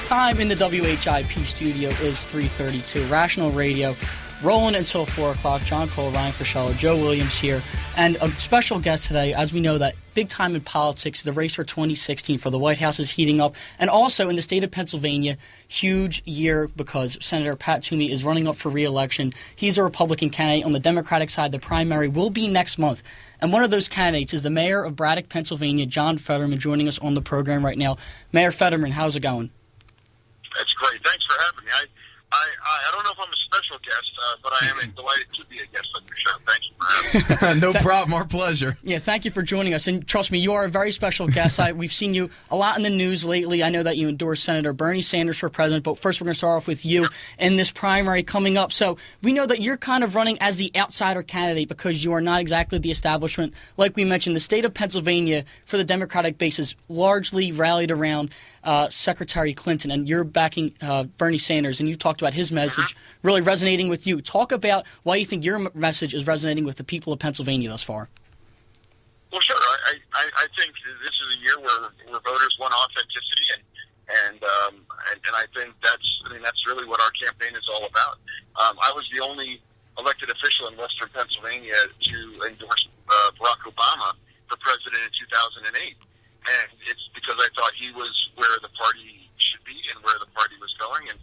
Time in the WHIP studio is 3:32. Rational Radio, rolling until 4 o'clock. John Cole, Ryan Frascella, Joe Williams here, and a special guest today. As we know that big time in politics, the race for 2016 for the White House is heating up, and also in the state of Pennsylvania, huge year because Senator Pat Toomey is running up for re-election. He's a Republican candidate. On the Democratic side, the primary will be next month. And one of those candidates is the mayor of Braddock, Pennsylvania, John Fetterman, joining us on the program right now. Mayor Fetterman, how's it going? That's great. Thanks for having me. I don't know if I'm a special guest, but I am delighted to be a guest on your show. Thank you for having me. No problem. Our pleasure. Yeah, thank you for joining us. And trust me, you are a very special guest. We've seen you a lot in the news lately. I know that you endorsed Senator Bernie Sanders for president, but first we're going to start off with you in this primary coming up. So we know that you're kind of running as the outsider candidate because you are not exactly the establishment. Like we mentioned, the state of Pennsylvania for the Democratic base is largely rallied around Secretary Clinton, and you're backing Bernie Sanders, and you talked about his message really resonating with you. Talk about why you think your message is resonating with the people of Pennsylvania thus far. Well, sure. I think this is a year where voters want authenticity, and I think that's really what our campaign is all about. I was the only elected official in Western Pennsylvania to endorse Barack Obama for president in 2008. And it's because I thought he was where the party should be and where the party was going. And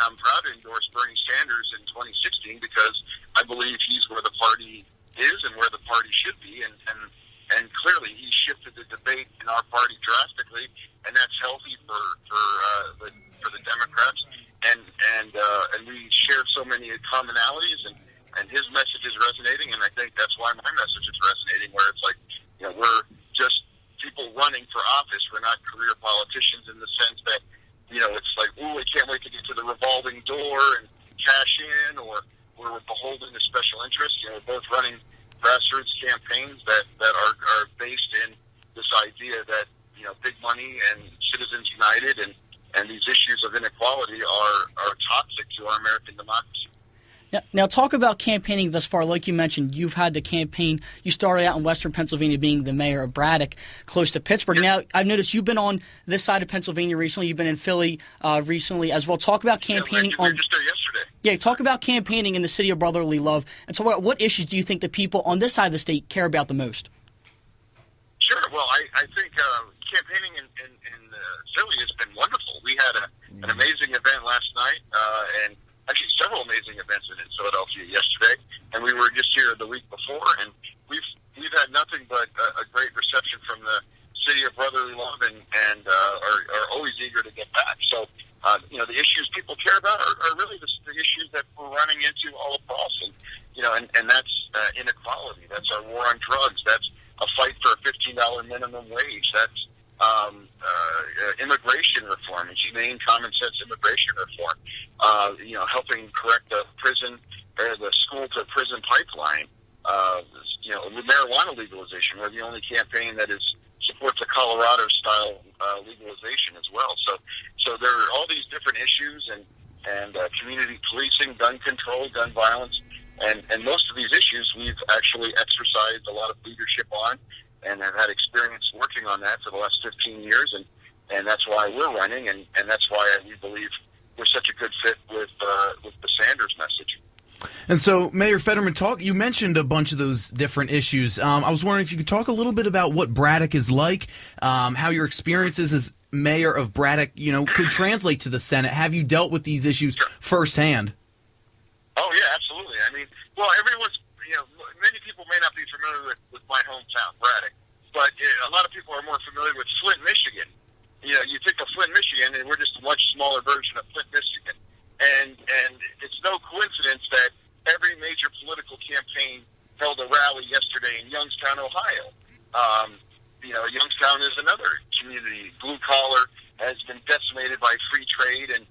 I'm proud to endorse Bernie Sanders in 2016 because I believe he's where the party is and where the party should be. And clearly he shifted the debate in our party drastically, and that's healthy for the Democrats. And we share so many commonalities, and his message is resonating. And I think that's why my message is resonating, where it's like, we're just people running for office. We're not career politicians in the sense that, it's like, ooh, I can't wait to get to the revolving door and cash in, or we're beholden to special interests. We're both running grassroots campaigns that are based in this idea that, big money and Citizens United and these issues of inequality are toxic to our American democracy. Now, talk about campaigning thus far. Like you mentioned, you've had to campaign. You started out in Western Pennsylvania being the mayor of Braddock, close to Pittsburgh. Yeah. Now, I've noticed you've been on this side of Pennsylvania recently. You've been in Philly recently as well. Talk about campaigning. We were just there yesterday. Yeah, talk about campaigning in the city of brotherly love. And talk about what issues do you think the people on this side of the state care about the most? Sure. Well, I think campaigning in Philly has been wonderful. We had an amazing event last night, and actually several amazing events in Philadelphia yesterday, and we were just here the week before, and we've had nothing but a great reception from the city of brotherly love, and are always eager to get back. So, the issues people care about are really the issues that we're running into all across, and that's inequality. That's our war on drugs. That's a fight for a $15 minimum wage. That's immigration reform, and humane, common sense immigration reform. Helping correct the prison or the school to prison pipeline. With marijuana legalization, we're the only campaign that supports a Colorado style legalization as well. So there are all these different issues, and community policing, gun control, gun violence, and most of these issues we've actually exercised a lot of leadership on, and have had experience working on that for the last 15 years, and that's why we're running, and that's why we believe we're such a good fit with the Sanders message. And so, Mayor Fetterman, you mentioned a bunch of those different issues. I was wondering if you could talk a little bit about what Braddock is like, how your experiences as mayor of Braddock, could translate to the Senate. Have you dealt with these issues firsthand? Oh, yeah, absolutely. I mean, well, many people may not be familiar with my hometown, Braddock, but a lot of people are more familiar with Flint, Michigan. You think of Flint, Michigan, and we're just a much smaller version of Flint, Michigan. And it's no coincidence that every major political campaign held a rally yesterday in Youngstown, Ohio. Youngstown is another community. Blue collar has been decimated by free trade and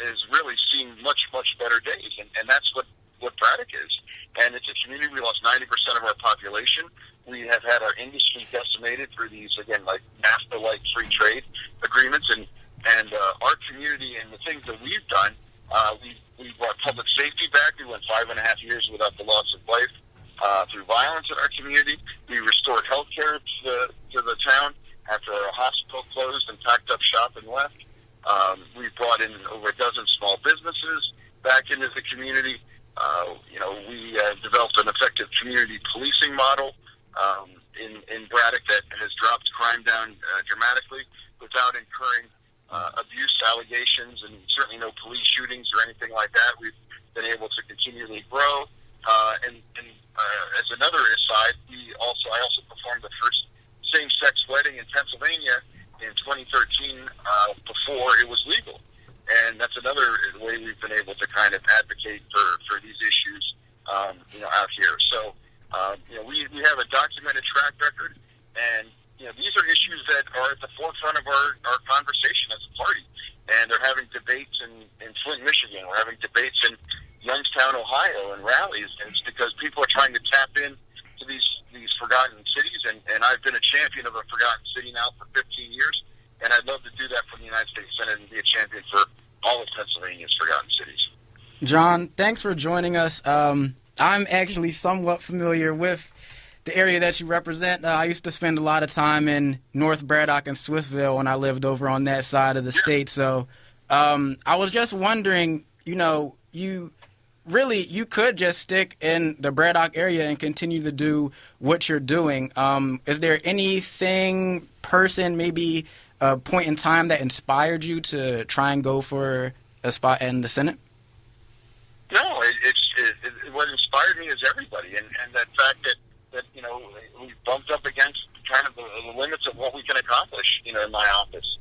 is really seeing much, much better days. And that's what Braddock is. And it's a community. We lost 90% of our population. We have had our industry decimated through these, again, like NAFTA-like free trade agreements. And our community and the things that we've done, we brought public safety back. We went 5.5 years without the loss of life through violence in our community. We restored health care to the town after our hospital closed and packed up shop and left. We've brought in over a dozen small businesses back into the community. We developed an effective community policing model in Braddock that has dropped crime down dramatically without incurring abuse allegations, and certainly no police shootings or anything like that. We've been able to continually grow. As another aside, I also performed the first same-sex wedding in Pennsylvania in 2013 before it was legal. And that's another way we've been able to kind of advocate for these issues, out here. So, we have a documented track record, and, these are issues that are at the forefront of our conversation as a party. And they're having debates in Flint, Michigan. We're having debates in Youngstown, Ohio, and rallies. And it's because people are trying to tap in to these forgotten cities. And I've been a champion of a forgotten city now for 15 years. And I'd love to do that from the United States Senate and be a champion for all of Pennsylvania's forgotten cities. John, thanks for joining us. I'm actually somewhat familiar with the area that you represent. I used to spend a lot of time in North Braddock and Swissville when I lived over on that side of the state. So I was just wondering, you could just stick in the Braddock area and continue to do what you're doing. Is there anything, maybe a point in time that inspired you to try and go for a spot in the Senate? No, what inspired me is everybody, and that fact that we bumped up against kind of the limits of what we can accomplish, in my office.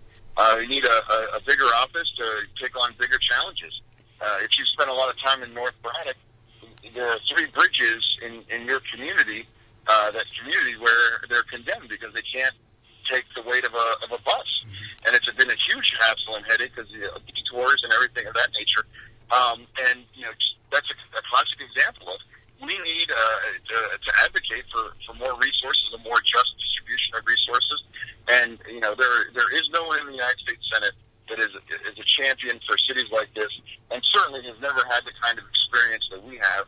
We need a bigger office to take on bigger challenges. If you spend a lot of time in North Braddock, there are 3 bridges in your community, where they're condemned because they can't take the weight of a bus. And it's been a huge hassle and headache because of detours and everything of that nature. That's a classic example of we need to advocate for more resources, a more just distribution of resources. And, there is no one in the United States Senate that is a champion for cities like this, and certainly has never had the kind of experience that we have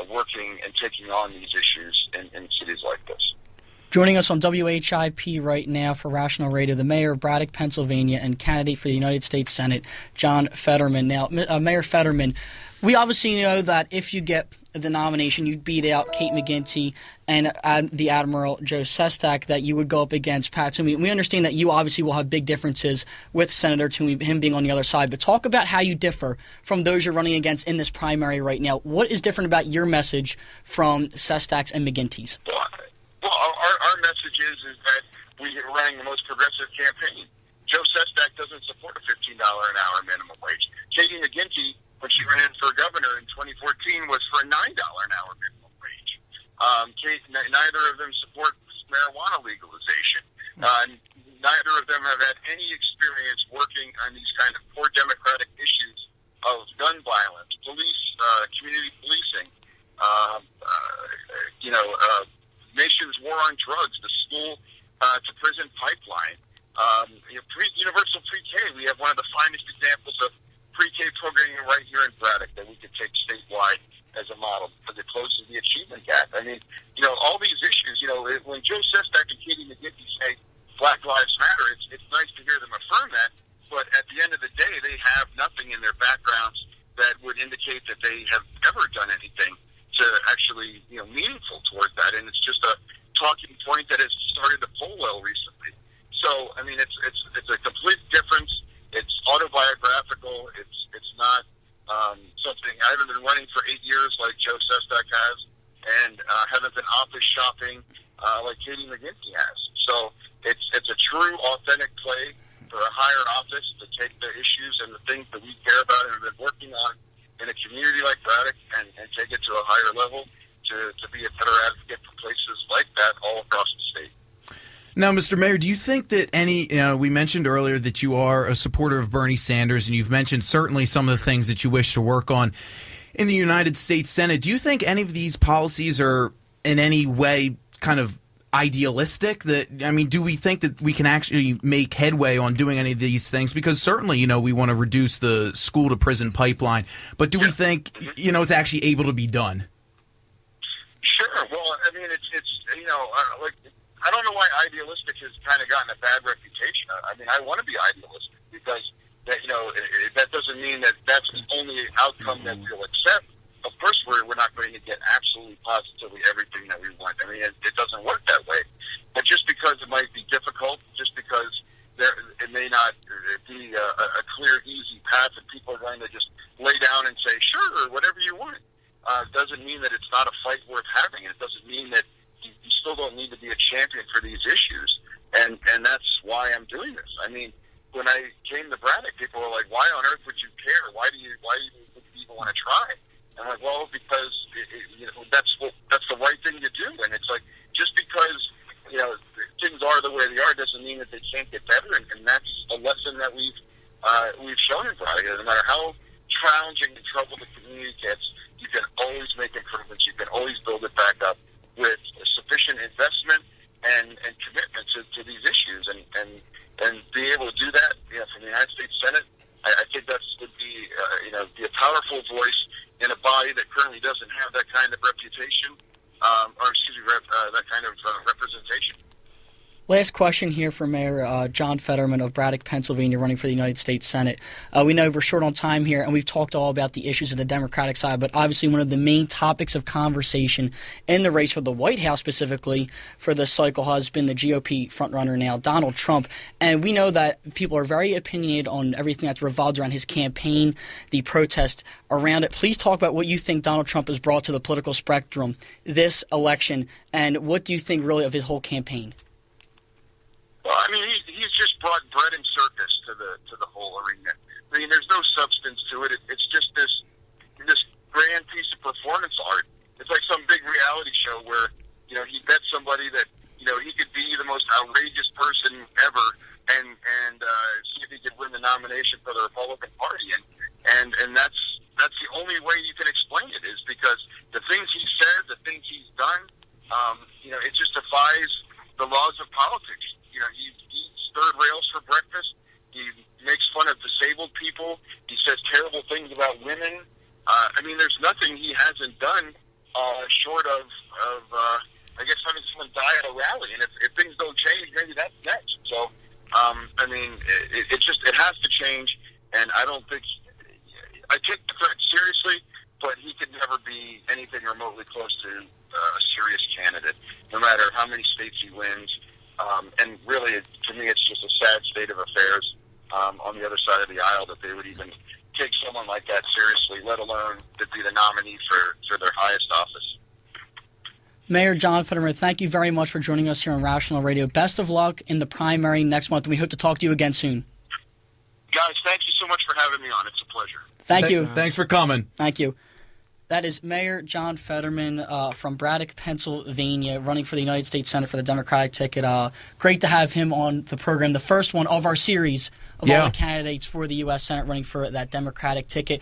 working and taking on these issues in cities like this. Joining us on WHIP right now for Rational Radio, the Mayor of Braddock, Pennsylvania, and candidate for the United States Senate, John Fetterman. Now, Mayor Fetterman, we obviously know that if you get the nomination, you'd beat out Kate McGinty and the Admiral Joe Sestak, that you would go up against Pat Toomey. We understand that you obviously will have big differences with Senator Toomey, him being on the other side, but talk about how you differ from those you're running against in this primary right now. What is different about your message from Sestak's and McGinty's? Well, our message is that we are running the most progressive campaign. Joe Sestak doesn't support a $15 an hour minimum wage. Katie McGinty, when she ran for governor in 2014, was for a $9 an hour minimum wage. Neither of them support marijuana legalization. Neither of them have had any experience working on these kind of core democratic issues of gun violence, community policing, nation's war on drugs, the school to prison pipeline, universal pre-K. We have one of the finest examples of pre-K programming right here in Braddock that we could take statewide as a model because it closes the achievement gap. I mean, all these issues, when Joe Sestak and Katie McGinty say Black Lives Matter, it's nice to hear them affirm that, but at the end of the day, they have nothing in their backgrounds that would indicate that they have ever done anything to actually, meaningful towards that, and it's just a talking point that has started to poll well recently. So, I mean, it's a complete difference. It's autobiographical. It's not something. I haven't been running for 8 years like Joe Sestak has, and haven't been office shopping like Katie McGinty has. So, it's a true, authentic play for a higher office to take the issues and the things that we care about and have been working on in a community like Braddock and take it to a higher level to be a better advocate for places like that all across the state. Now, Mr. Mayor, do you think that we mentioned earlier that you are a supporter of Bernie Sanders, and you've mentioned certainly some of the things that you wish to work on in the United States Senate. Do you think any of these policies are in any way kind of idealistic? Do we think that we can actually make headway on doing any of these things? Because certainly, we want to reduce the school to prison pipeline, but do we think, it's actually able to be done? Sure. Well, I mean, it's I don't know why idealistic has kind of gotten a bad reputation. I mean, I want to be idealistic because doesn't mean that that's the only outcome that we'll accept. Of course, we're not going to get absolutely positively everything that we want. I mean, it doesn't work that way. But just because it might be difficult, just because it may not be a clear, easy path, and people are going to just lay down and say, sure, whatever you want, doesn't mean that it's not a fight worth having. It doesn't mean that you still don't need to be a champion for these issues. And that's why I'm doing this. I mean, when I came to Braddock, people were like, why on earth would you care? Why do you even want to try? And I'm like, well, because that's the right thing to do. And it's like, just because things are the way they are doesn't mean that they can't get better. And that's a lesson that we've shown in Braddock. No matter how challenging and troubled the community gets, you can always make improvements. You can always build it back up with sufficient investment and commitment to these issues, and being able to do that, from the United States Senate, I think that's would be be a powerful voice in a body that currently doesn't have that kind of reputation, that kind of representation. Last question here for Mayor John Fetterman of Braddock, Pennsylvania, running for the United States Senate. We know we're short on time here, and we've talked all about the issues of the Democratic side, but obviously one of the main topics of conversation in the race for the White House specifically for this cycle has been the GOP frontrunner now, Donald Trump. And we know that people are very opinionated on everything that's revolved around his campaign, the protest around it. Please talk about what you think Donald Trump has brought to the political spectrum this election, and what do you think really of his whole campaign? Well, I mean, he's just brought bread and circus to the whole arena. I mean, there's no substance to it. It's just this grand piece of performance art. It's like some big reality show where he bet somebody that he could be the most outrageous person ever and see if he could win the nomination for the Republican Party. And that's the only way you can explain it, is because the things he said, the things he's done, it just defies the laws of politics. He eats third rails for breakfast. He makes fun of disabled people. He says terrible things about women. I mean, there's nothing he hasn't done short of I guess, having someone die at a rally. And if things don't change, maybe that's next. So, I mean, it has to change. And I don't think I take the threat seriously, but he could never be anything remotely close to a serious candidate, no matter how many states he wins. And really, to me, it's just a sad state of affairs on the other side of the aisle that they would even take someone like that seriously, let alone to be the nominee for their highest office. Mayor John Fetterman, thank you very much for joining us here on Rational Radio. Best of luck in the primary next month, and we hope to talk to you again soon. Guys, thank you so much for having me on. It's a pleasure. Thank you. Thanks for coming. Thank you. That is Mayor John Fetterman from Braddock, Pennsylvania, running for the United States Senate for the Democratic ticket. Great to have him on the program, the first one of our series of all the candidates for the U.S. Senate running for that Democratic ticket.